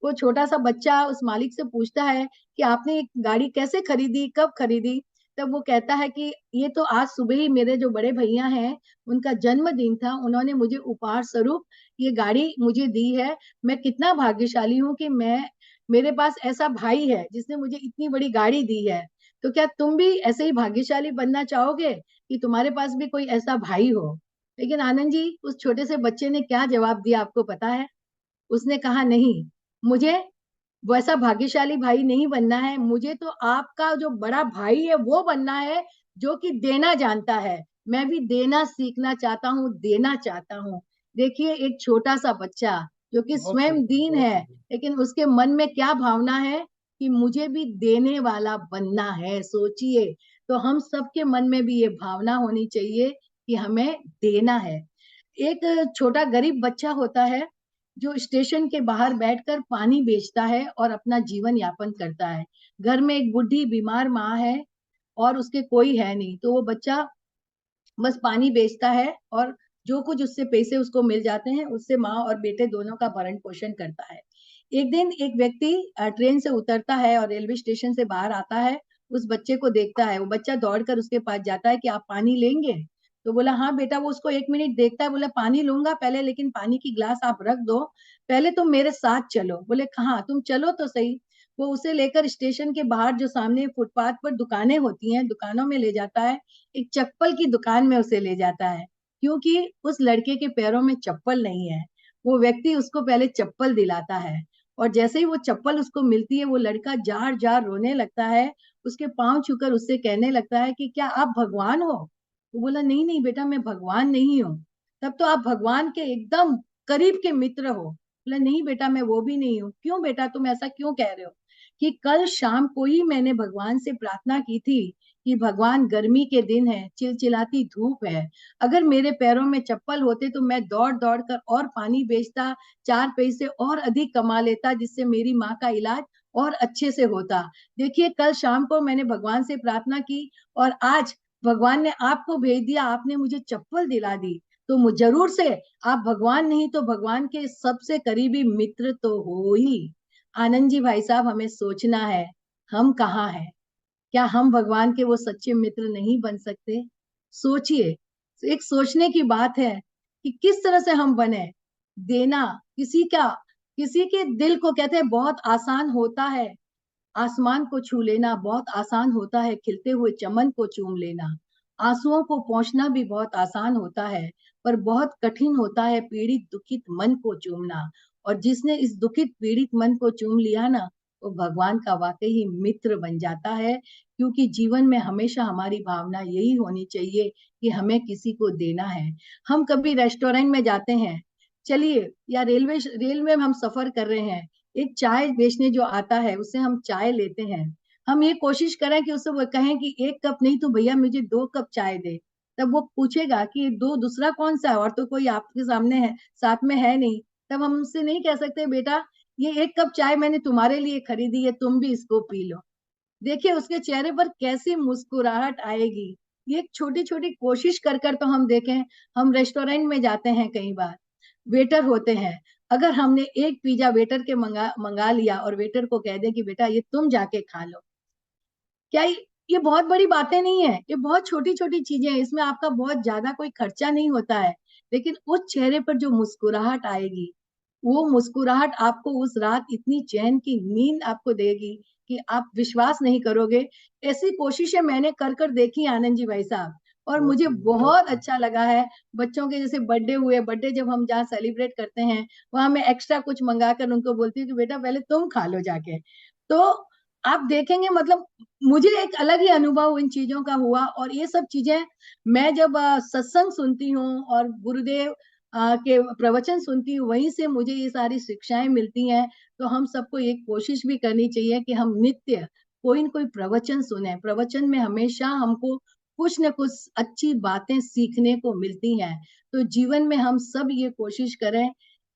वो छोटा सा बच्चा उस मालिक से पूछता है कि आपने ये गाड़ी कैसे खरीदी, कब खरीदी? तब वो कहता है कि ये तो आज सुबह ही मेरे जो बड़े भैया हैं उनका जन्मदिन था, उन्होंने मुझे उपहार स्वरूप ये गाड़ी मुझे दी है। मैं कितना भाग्यशाली हूँ कि मेरे पास ऐसा भाई है जिसने मुझे इतनी बड़ी गाड़ी दी है। तो क्या तुम भी ऐसे ही भाग्यशाली बनना चाहोगे कि तुम्हारे पास भी कोई ऐसा भाई हो? लेकिन आनंद जी, उस छोटे से बच्चे ने क्या जवाब दिया आपको पता है? उसने कहा नहीं, मुझे वैसा भाग्यशाली भाई नहीं बनना है, मुझे तो आपका जो बड़ा भाई है वो बनना है, जो कि देना जानता है। मैं भी देना सीखना चाहता हूँ, देना चाहता हूँ। देखिए एक छोटा सा बच्चा जो कि बहुत स्वयं सुंदर, दीन बहुत है, सुंदर। लेकिन उसके मन में क्या भावना है कि मुझे भी देने वाला बनना है। सोचिए, तो हम सबके मन में भी ये भावना होनी चाहिए कि हमें देना है। एक छोटा गरीब बच्चा होता है जो स्टेशन के बाहर बैठकर पानी बेचता है और अपना जीवन यापन करता है। घर में एक बुढ़ी बीमार माँ है और उसके कोई है नहीं, तो वो बच्चा बस पानी बेचता है, और जो कुछ उससे पैसे उसको मिल जाते हैं उससे माँ और बेटे दोनों का भरण पोषण करता है। एक दिन एक व्यक्ति ट्रेन से उतरता है और रेलवे स्टेशन से बाहर आता है, उस बच्चे को देखता है, वो बच्चा दौड़कर उसके पास जाता है कि आप पानी लेंगे? तो बोला हाँ बेटा। वो उसको 1 मिनट देखता है, बोला पानी लूंगा पहले, लेकिन पानी की ग्लास आप रख दो, पहले तुम मेरे साथ चलो। बोले कहाँ? तुम चलो तो सही। वो उसे लेकर स्टेशन के बाहर जो सामने फुटपाथ पर दुकानें होती हैं, दुकानों में ले जाता है। एक चप्पल की दुकान में उसे ले जाता है, क्योंकि उस लड़के के पैरों में चप्पल नहीं है। वो व्यक्ति उसको पहले चप्पल दिलाता है, और जैसे ही वो चप्पल उसको मिलती है, वो लड़का जार जार रोने लगता है, उसके पांव छूकर उससे कहने लगता है कि क्या आप भगवान हो? वो बोला नहीं नहीं बेटा, मैं भगवान नहीं हूँ। तब तो आप भगवान के एकदम करीब के मित्र हो। बोला नहीं बेटा, मैं वो भी नहीं हूँ। क्यों बेटा, तुम ऐसा क्यों कह रहे हो? कि कल शाम को ही मैंने भगवान से प्रार्थना की थी कि भगवान, गर्मी के दिन है, चिलचिलाती धूप है, अगर मेरे पैरों में चप्पल होते तो मैं दौड़ दौड़ कर और पानी बेचता, 4 पैसे और अधिक कमा लेता, जिससे मेरी माँ का इलाज और अच्छे से होता। देखिए, कल शाम को मैंने भगवान से प्रार्थना की और आज भगवान ने आपको भेज दिया, आपने मुझे चप्पल दिला दी। तो जरूर से आप भगवान नहीं तो भगवान के सबसे करीबी मित्र तो हो ही। आनंद जी भाई साहब, हमें सोचना है हम कहाँ हैं। क्या हम भगवान के वो सच्चे मित्र नहीं बन सकते? सोचिए, एक सोचने की बात है कि किस तरह से हम बने। देना किसी के दिल को, कहते हैं बहुत आसान होता है आसमान को छू लेना, बहुत आसान होता है खिलते हुए चमन को चूम लेना। आंसुओं को पोंछना भी बहुत आसान होता है, पर बहुत कठिन होता है पीड़ित दुखित मन को चूमना। और जिसने इस दुखित पीड़ित मन को चूम लिया ना, वो भगवान का वाकई ही मित्र बन जाता है। क्योंकि जीवन में हमेशा हमारी भावना यही होनी चाहिए कि हमें किसी को देना है। हम कभी रेस्टोरेंट में जाते हैं, चलिए, या रेल में हम सफर कर रहे हैं, एक चाय बेचने जो आता है उससे हम चाय लेते हैं। हम ये कोशिश करें कि उससे वो कहें कि 1 कप नहीं तो भैया मुझे 2 कप चाय दे। तब वो पूछेगा कि दो दूसरा कौन सा है, और तो कोई आपके सामने है, साथ में है नहीं। तब हम उससे नहीं कह सकते बेटा, ये 1 कप चाय मैंने तुम्हारे लिए खरीदी है, तुम भी इसको पी लो। देखिए उसके चेहरे पर कैसी मुस्कुराहट आएगी। ये छोटी छोटी कोशिश कर कर तो हम देखें। हम रेस्टोरेंट में जाते हैं, कई बार वेटर होते हैं, अगर हमने एक पिज्जा वेटर के मंगा मंगा लिया और वेटर को कह दे कि बेटा ये तुम जाके खा लो, क्या ये बहुत बड़ी बातें नहीं है, ये बहुत छोटी छोटी चीजें हैं, इसमें आपका बहुत ज्यादा कोई खर्चा नहीं होता है। लेकिन उस चेहरे पर जो मुस्कुराहट आएगी, वो मुस्कुराहट आपको उस रात इतनी चैन की नींद आपको देगी कि आप विश्वास नहीं करोगे। ऐसी कोशिशें मैंने कर कर देखी आनंद जी भाई साहब, और मुझे बहुत अच्छा लगा है। बच्चों के जैसे बर्थडे हुए, बर्थडे जब हम जहाँ सेलिब्रेट करते हैं, वहां मैं एक्स्ट्रा कुछ मंगा कर उनको बोलती हूँ कि बेटा पहले तुम खा लो जाके। तो आप देखेंगे, मतलब मुझे एक अलग ही अनुभव इन चीजों का हुआ। और ये सब चीजें मैं जब सत्संग सुनती हूँ और गुरुदेव के प्रवचन सुनती हूँ, वहीं से मुझे ये सारी शिक्षाएं मिलती हैं। तो हम सबको एक कोशिश भी करनी चाहिए कि हम नित्य कोई न कोई प्रवचन सुने। प्रवचन में हमेशा हमको कुछ न कुछ अच्छी बातें सीखने को मिलती हैं। तो जीवन में हम सब ये कोशिश करें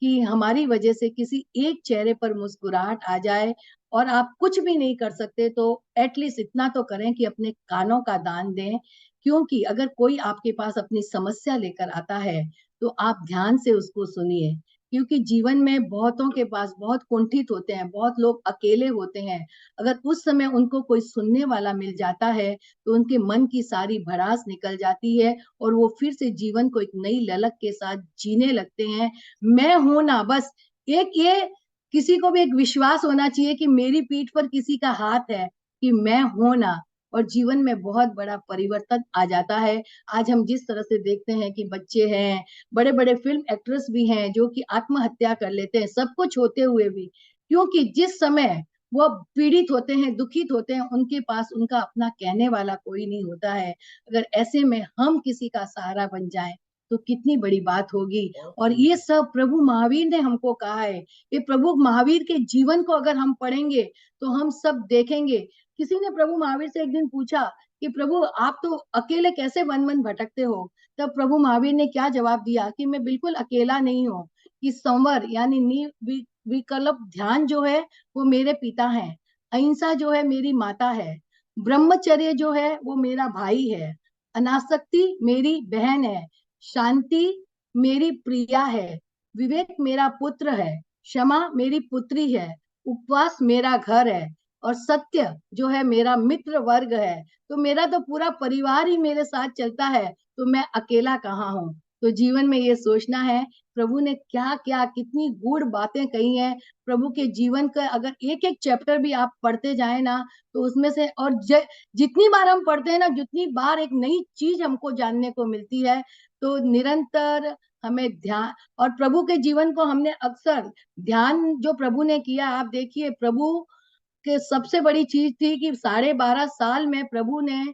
कि हमारी वजह से किसी एक चेहरे पर मुस्कुराहट आ जाए। और आप कुछ भी नहीं कर सकते तो एटलीस्ट इतना तो करें कि अपने कानों का दान दें। क्योंकि अगर कोई आपके पास अपनी समस्या लेकर आता है, तो आप ध्यान से उसको सुनिए। क्योंकि जीवन में बहुतों के पास बहुत कुंठित होते हैं, बहुत लोग अकेले होते हैं। अगर उस समय उनको कोई सुनने वाला मिल जाता है, तो उनके मन की सारी भड़ास निकल जाती है और वो फिर से जीवन को एक नई ललक के साथ जीने लगते हैं। मैं हूं ना, बस एक ये किसी को भी एक विश्वास होना चाहिए कि मेरी पीठ पर किसी का हाथ है, कि मैं हूं ना, और जीवन में बहुत बड़ा परिवर्तन आ जाता है। आज हम जिस तरह से देखते हैं कि बच्चे हैं, बड़े बड़े फिल्म एक्ट्रेस भी हैं जो कि आत्महत्या कर लेते हैं, सब कुछ होते हुए भी, क्योंकि जिस समय वो पीड़ित होते हैं, दुखित होते हैं, उनके पास उनका अपना कहने वाला कोई नहीं होता है। अगर ऐसे में हम किसी का सहारा बन जाएं, तो कितनी बड़ी बात होगी। और ये सब प्रभु महावीर ने हमको कहा है। ये प्रभु महावीर के जीवन को अगर हम पढ़ेंगे तो हम सब देखेंगे। किसी ने प्रभु महावीर से एक दिन पूछा कि प्रभु आप तो अकेले कैसे वन वन भटकते हो? तब प्रभु महावीर ने क्या जवाब दिया कि मैं बिल्कुल अकेला नहीं हूँ। कि संवर यानी विकल्प ध्यान जो है वो मेरे पिता हैं, अहिंसा जो है मेरी माता है, ब्रह्मचर्य जो है वो मेरा भाई है, अनासक्ति मेरी बहन है, शांति मेरी प्रिया है, विवेक मेरा पुत्र है, क्षमा मेरी पुत्री है, उपवास मेरा घर है, और सत्य जो है मेरा मित्र वर्ग है। तो मेरा तो पूरा परिवार ही मेरे साथ चलता है, तो मैं अकेला कहाँ हूँ। तो जीवन में ये सोचना है प्रभु ने क्या क्या कितनी गूढ़ बातें कही हैं। प्रभु के जीवन का अगर एक एक चैप्टर भी आप पढ़ते जाए ना, तो उसमें से और जितनी बार हम पढ़ते हैं ना, जितनी बार एक नई चीज हमको जानने को मिलती है। तो निरंतर हमें ध्यान, और प्रभु के जीवन को हमने अक्सर ध्यान जो प्रभु ने किया, आप देखिए प्रभु के सबसे बड़ी चीज थी कि 12.5 साल में प्रभु ने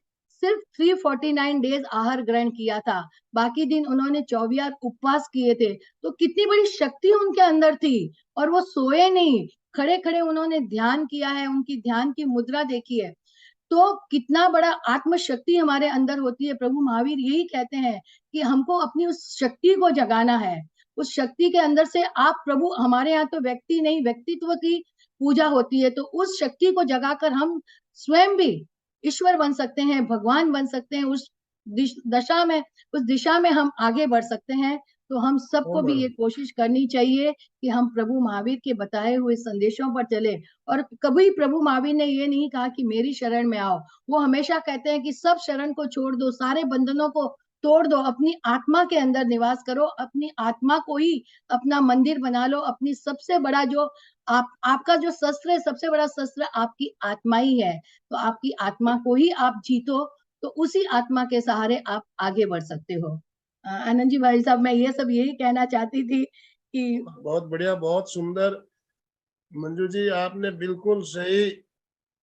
सिर्फ 349 डेज आहार ग्रहण किया था, बाकी दिन उन्होंने 24 उपवास किए थे। तो कितनी बड़ी शक्ति उनके अंदर थी, और वो सोए नहीं, खड़े खड़े उन्होंने ध्यान किया है, उनकी ध्यान की मुद्रा देखी है। तो कितना बड़ा आत्मशक्ति हमारे अंदर होती है। प्रभु महावीर यही कहते हैं कि हमको अपनी उस शक्ति को जगाना है। उस शक्ति के अंदर से आप प्रभु, हमारे यहाँ तो व्यक्ति नहीं व्यक्तित्व की पूजा होती है, तो उस शक्ति को जगाकर हम स्वयं भी ईश्वर बन सकते हैं, भगवान बन सकते हैं। उस दशा में, उस दिशा में हम आगे बढ़ सकते हैं। तो हम सबको भी ये कोशिश करनी चाहिए कि हम प्रभु महावीर के बताए हुए संदेशों पर चले। और कभी प्रभु महावीर ने ये नहीं कहा कि मेरी शरण में आओ, वो हमेशा कहते हैं कि सब शरण को छोड़ दो, सारे बंधनों को तोड़ दो, अपनी आत्मा के अंदर निवास करो, अपनी आत्मा को ही अपना मंदिर बना लो। अपनी सबसे बड़ा जो आपका जो शस्त्र है, सबसे बड़ा शस्त्र आपकी आत्मा ही है। तो आपकी आत्मा को ही आप जीतो, तो उसी आत्मा के सहारे आप आगे बढ़ सकते हो। आनंद जी भाई साहब, मैं ये सब यही कहना चाहती थी कि बहुत बढ़िया, बहुत सुंदर मंजू जी, आपने बिल्कुल सही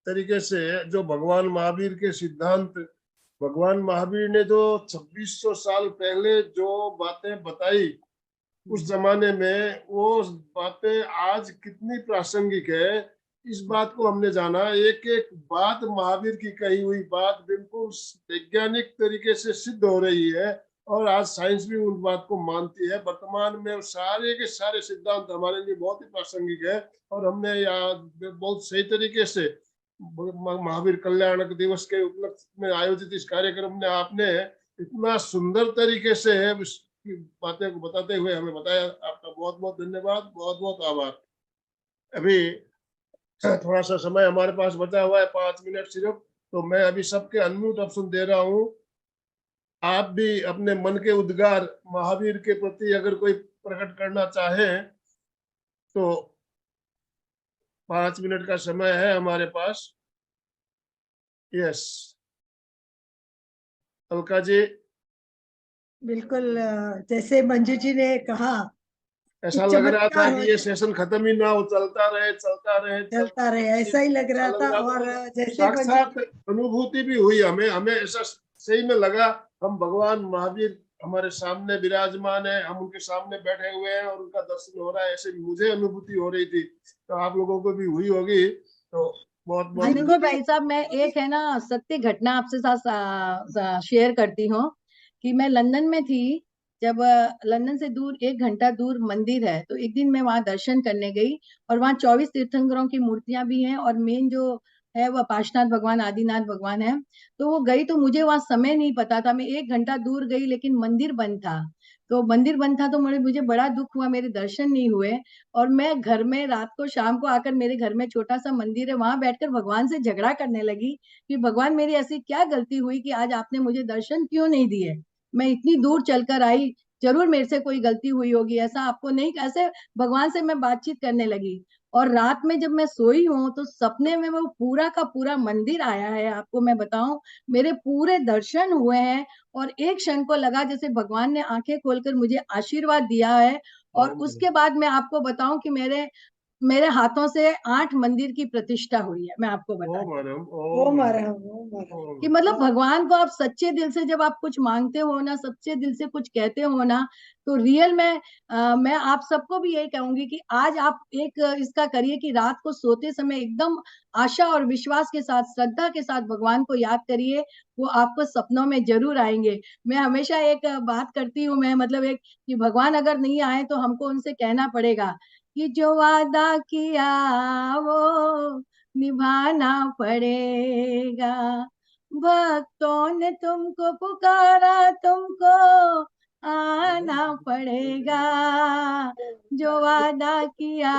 तरीके से जो भगवान महावीर के सिद्धांत, भगवान महावीर ने जो 2600 साल पहले जो बातें बताई उस जमाने में, वो बातें आज कितनी प्रासंगिक है, इस बात को हमने जाना। एक एक बात महावीर की कही हुई बात बिल्कुल वैज्ञानिक तरीके से सिद्ध हो रही है, और आज साइंस भी उन बात को मानती है। वर्तमान में सारे के सारे सिद्धांत हमारे लिए बहुत ही प्रासंगिक है। और हमने बहुत सही तरीके से महावीर कल्याणक दिवस के उपलक्ष्य में आयोजित इस कार्यक्रम में आपने इतना सुंदर तरीके से बातें को बताते हुए हमें बताया। आपका बहुत बहुत धन्यवाद, बहुत बहुत आभार। अभी थोड़ा सा समय हमारे पास बचा हुआ है, 5 मिनट सिर्फ, तो मैं अभी सबके अनम्यूट ऑप्शन दे रहा हूँ। आप भी अपने मन के उद्गार महावीर के प्रति अगर कोई प्रकट करना चाहे तो 5 मिनट का समय है हमारे पास। यस, अलका जी। बिल्कुल, जैसे मंजू जी ने कहा कि ऐसा लग रहा था चमत्कार हो कि ये जाए, सेशन खत्म ही ना हो, चलता रहे चलता रहे चलता रहे, ऐसा ही लग रहा था। और और जैसे मंजू साक्षात अनुभूति भी हुई हमें हमें ऐसा सही में लगा हम भगवान महावीर हमारे सामने विराजमान है, हम उनके सामने बैठे हुए हैं और उनका दर्शन हो रहा है, ऐसे मुझे अनुभूति हो रही थी। तो आप लोगों को भी हुई होगी। तो बहुत बहुत आनंद जी जिनको भी भाई साहब, मैं एक है ना सत्य घटना आपसे साथ शेयर करती हूँ कि मैं लंदन में थी। जब लंदन से दूर 1 घंटा दूर मंदिर है, तो एक दिन मैं वहां दर्शन करने गई, और वहां 24 तीर्थंकरों की मूर्तियां भी हैं, और मेन जो है वो पार्श्वनाथ भगवान आदिनाथ भगवान है। तो वो गई, तो मुझे वहां समय नहीं पता था, मैं 1 घंटा दूर गई, लेकिन मंदिर बंद था। तो मंदिर बंद था तो मुझे बड़ा दुख हुआ, मेरे दर्शन नहीं हुए। और मैं घर में रात को शाम को आकर, मेरे घर में छोटा सा मंदिर है, वहां बैठकर भगवान से झगड़ा करने लगी कि भगवान मेरी ऐसी क्या गलती हुई कि आज आपने मुझे दर्शन क्यों नहीं दिए। मैं इतनी दूर चलकर आई, जरूर मेरे से कोई गलती हुई होगी, ऐसा आपको नहीं, ऐसे भगवान से मैं बातचीत करने लगी। और रात में जब मैं सोई हूँ तो सपने में वो पूरा का पूरा मंदिर आया है, आपको मैं बताऊं, मेरे पूरे दर्शन हुए हैं। और एक क्षण को लगा जैसे भगवान ने आंखें खोलकर मुझे आशीर्वाद दिया है। और उसके बाद मैं आपको बताऊं कि मेरे मेरे हाथों से 8 मंदिर की प्रतिष्ठा हुई है, मैं आपको ओ बताती हूँ। मैडम, वो ओ मरा मैडम, वो मरा कि मतलब भगवान को आप सच्चे दिल से जब आप कुछ मांगते हो ना, सच्चे दिल से कुछ कहते हो ना, तो रियल में मैं आप सबको भी यही कहूंगी कि आज आप एक इसका करिए कि रात को सोते समय एकदम आशा और विश्वास के साथ, श्रद्धा के साथ भगवान को याद करिए, वो आपको सपनों में जरूर आएंगे। मैं हमेशा एक बात करती हूँ, मैं मतलब एक कि भगवान अगर नहीं आए तो हमको उनसे कहना पड़ेगा कि जो वादा किया वो निभाना पड़ेगा। भक्तों ने तुमको पुकारा, तुमको आना पड़ेगा, जो वादा किया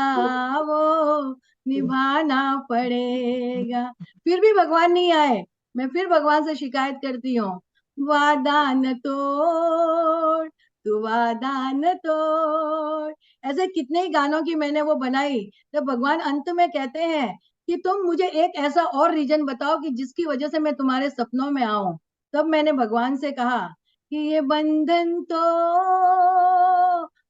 वो निभाना पड़ेगा। फिर भी भगवान नहीं आए, मैं फिर भगवान से शिकायत करती हूँ, वादा न तोड़, तू वादा न तोड़। ऐसे कितने ही गानों की मैंने वो बनाई। तो भगवान अंत में कहते हैं कि तुम मुझे एक ऐसा और रीजन बताओ कि जिसकी वजह से मैं तुम्हारे सपनों में आऊं। तब मैंने भगवान से कहा कि ये बंधन तो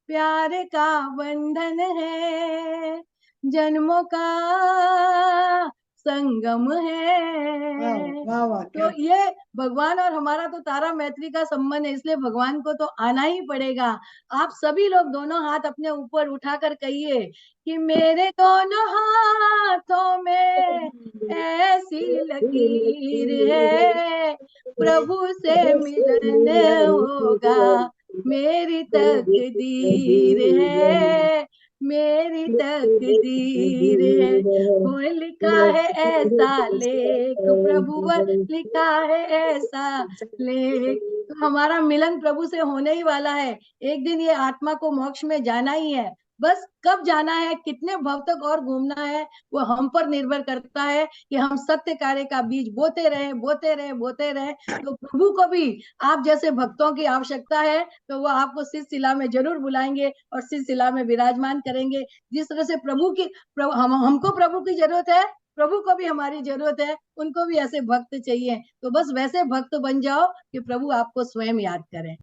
प्यार का बंधन है, जन्मों का संगम वाह है। वाह वाह, तो क्या ये भगवान और हमारा तो तारा मैत्री का संबंध है, इसलिए भगवान को तो आना ही पड़ेगा। आप सभी लोग दोनों हाथ अपने ऊपर उठाकर कहिए कि मेरे दोनों हाथों में ऐसी लकीर है, प्रभु से मिलन होगा, मेरी तकदीर है, मेरी तकदीर है। वो लिखा है ऐसा लेख, प्रभु लिखा है ऐसा लेख। तो हमारा मिलन प्रभु से होने ही वाला है। एक दिन ये आत्मा को मोक्ष में जाना ही है। बस कब जाना है, कितने भव तक और घूमना है, वो हम पर निर्भर करता है कि हम सत्य कार्य का बीज बोते रहे, बोते रहे, बोते रहे। तो प्रभु को भी आप जैसे भक्तों की आवश्यकता है, तो वो आपको शिला में जरूर बुलाएंगे और शिला में विराजमान करेंगे। जिस तरह से प्रभु की हमको प्रभु की जरूरत है, प्रभु को भी हमारी जरूरत है, उनको भी ऐसे भक्त चाहिए। तो बस वैसे भक्त बन जाओ कि प्रभु आपको स्वयं याद करें।